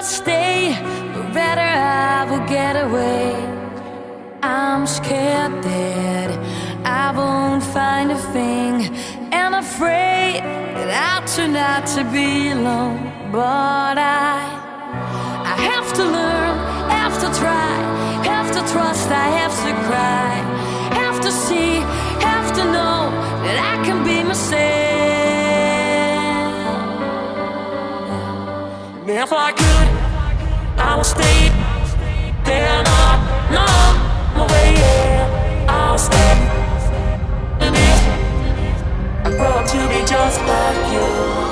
stay, the better I will get away. I'm scared that I won't find a thing, and afraid that I'll turn out to be alone. But I have to learn, have to try, have to trust, I have to cry, have to see, have to know that I can be myself. And if I could, I will stay there, no way, yeah, I'll stay. And if I grow up to be just like you.